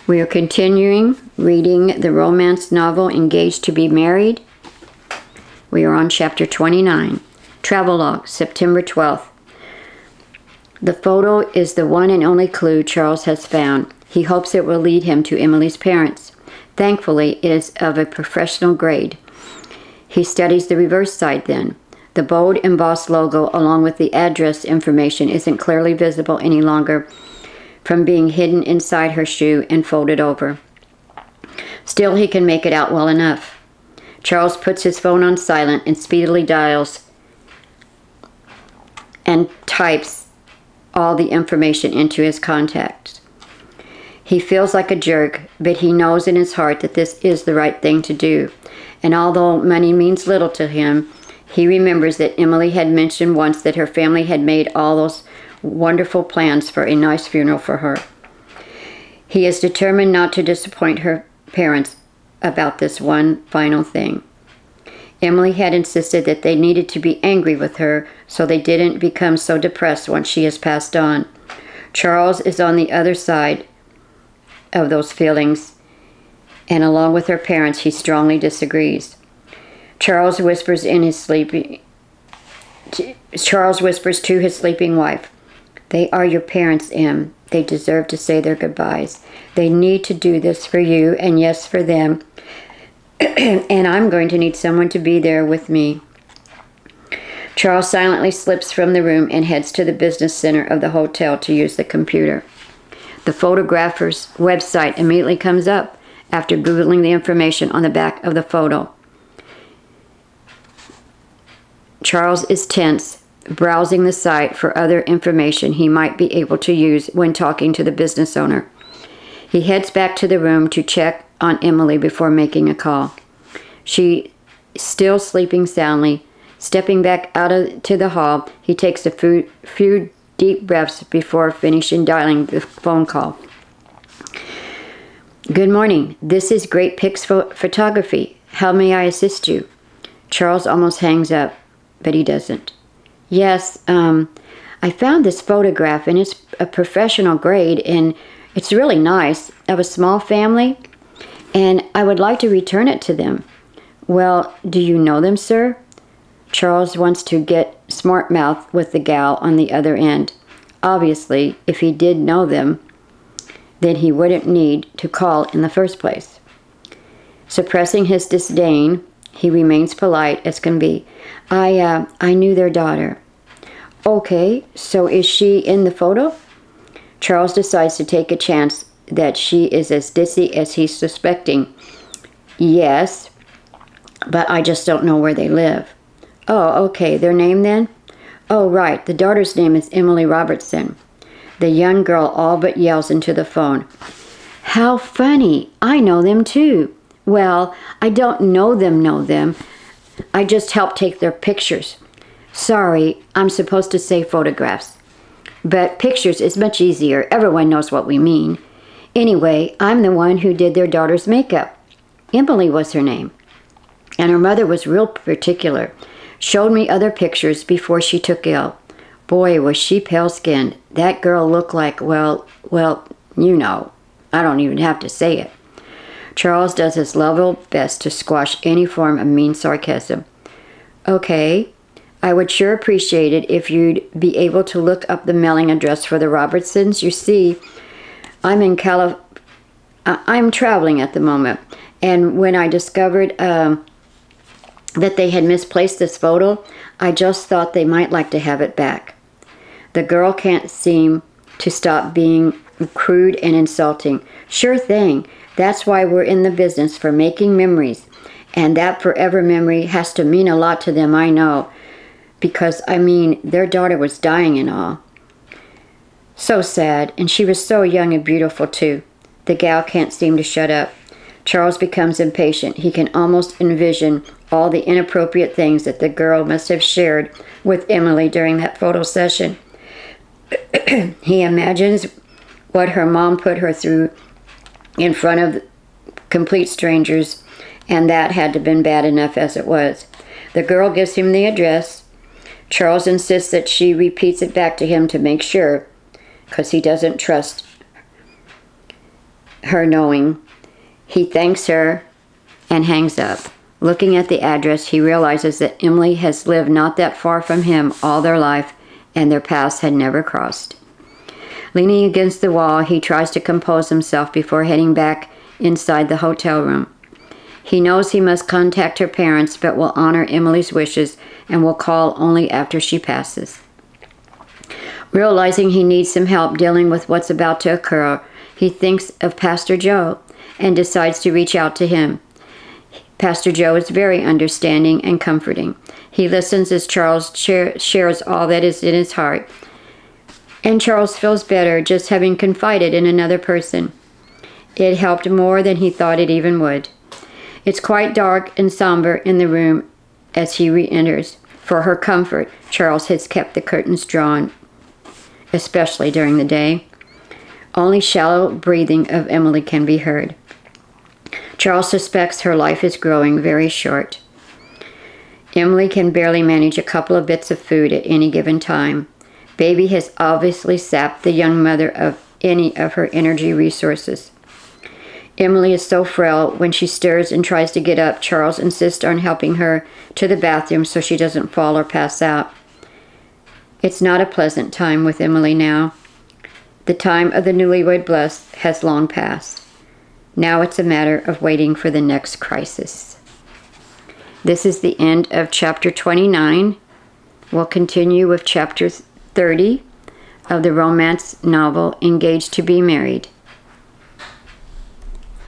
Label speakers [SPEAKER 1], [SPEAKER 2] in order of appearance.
[SPEAKER 1] We are continuing reading the romance novel Engaged to be Married. We are on chapter 29. Travelogue, September 12th. The photo is the one and only clue Charles has found. He hopes it will lead him to Emily's parents. Thankfully, it is of a professional grade. He studies the reverse side then. The bold embossed logo along with the address information isn't clearly visible any longer from being hidden inside her shoe and folded over. Still, he can make it out well enough. Charles puts his phone on silent and speedily dials and types all the information into his contacts. He feels like a jerk, but he knows in his heart that this is the right thing to do. And although money means little to him, he remembers that Emily had mentioned once that her family had made all those wonderful plans for a nice funeral for her. He is determined not to disappoint her parents about this one final thing. Emily had insisted that they needed to be angry with her so they didn't become so depressed once she has passed on. Charles is on the other side of those feelings, and along with her parents, he strongly disagrees. Charles whispers to his sleeping wife, "They are your parents, Em. They deserve to say their goodbyes. They need to do this for you, and yes, for them. And I'm going to need someone to be there with me." Charles silently slips from the room and heads to the business center of the hotel to use the computer. The photographer's website immediately comes up after Googling the information on the back of the photo. Charles is tense, browsing the site for other information he might be able to use when talking to the business owner. He heads back to the room to check on Emily before making a call. She is still sleeping soundly. Stepping back out to the hall, he takes a few deep breaths before finishing dialing the phone call. "Good morning. This is Great Pics Photography. How may I assist you?" Charles almost hangs up, but he doesn't. "Yes, I found this photograph, and it's a professional grade, and it's really nice, of a small family, and I would like to return it to them." "Well, do you know them, sir?" Charles wants to get smart mouth with the gal on the other end. Obviously, if he did know them, then he wouldn't need to call in the first place. Suppressing his disdain, he remains polite as can be. I knew their daughter." "Okay, so is she in the photo?" Charles decides to take a chance that she is as ditzy as he's suspecting. "Yes, but I just don't know where they live." "Oh, okay. Their name then?" "Oh, right. The daughter's name is Emily Robertson." The young girl all but yells into the phone. "How funny. I know them too." "Well, I don't know them. I just helped take their pictures." "Sorry, I'm supposed to say photographs. But pictures is much easier. Everyone knows what we mean. Anyway, I'm the one who did their daughter's makeup. Emily was her name. And her mother was real particular. Showed me other pictures before she took ill. Boy, was she pale-skinned. That girl looked like, well, you know. I don't even have to say it." Charles does his level best to squash any form of mean sarcasm. "Okay, I would sure appreciate it if you'd be able to look up the mailing address for the Robertsons. You see, I'm traveling at the moment, and when I discovered that they had misplaced this photo, I just thought they might like to have it back." The girl can't seem to stop being crude and insulting. "Sure thing. That's why we're in the business, for making memories. And that forever memory has to mean a lot to them, I know. Because, their daughter was dying and all. So sad, and she was so young and beautiful too." The gal can't seem to shut up. Charles becomes impatient. He can almost envision all the inappropriate things that the girl must have shared with Emily during that photo session. He imagines what her mom put her through in front of complete strangers, and that had to have been bad enough as it was. The girl gives him the address. Charles insists that she repeats it back to him to make sure, because he doesn't trust her knowing. He thanks her and hangs up. Looking at the address, he realizes that Emily has lived not that far from him all their life, and their paths had never crossed. Leaning against the wall, he tries to compose himself before heading back inside the hotel room. He knows he must contact her parents, but will honor Emily's wishes and will call only after she passes. Realizing he needs some help dealing with what's about to occur, he thinks of Pastor Joe and decides to reach out to him. Pastor Joe is very understanding and comforting. He listens as Charles shares all that is in his heart. And Charles feels better just having confided in another person. It helped more than he thought it even would. It's quite dark and somber in the room as he re-enters. For her comfort, Charles has kept the curtains drawn, especially during the day. Only shallow breathing of Emily can be heard. Charles suspects her life is growing very short. Emily can barely manage a couple of bits of food at any given time. Baby has obviously sapped the young mother of any of her energy resources. Emily is so frail when she stirs and tries to get up. Charles insists on helping her to the bathroom so she doesn't fall or pass out. It's not a pleasant time with Emily now. The time of the newlywed bliss has long passed. Now it's a matter of waiting for the next crisis. This is the end of chapter 29. We'll continue with chapter 30 of the romance novel Engaged to be Married.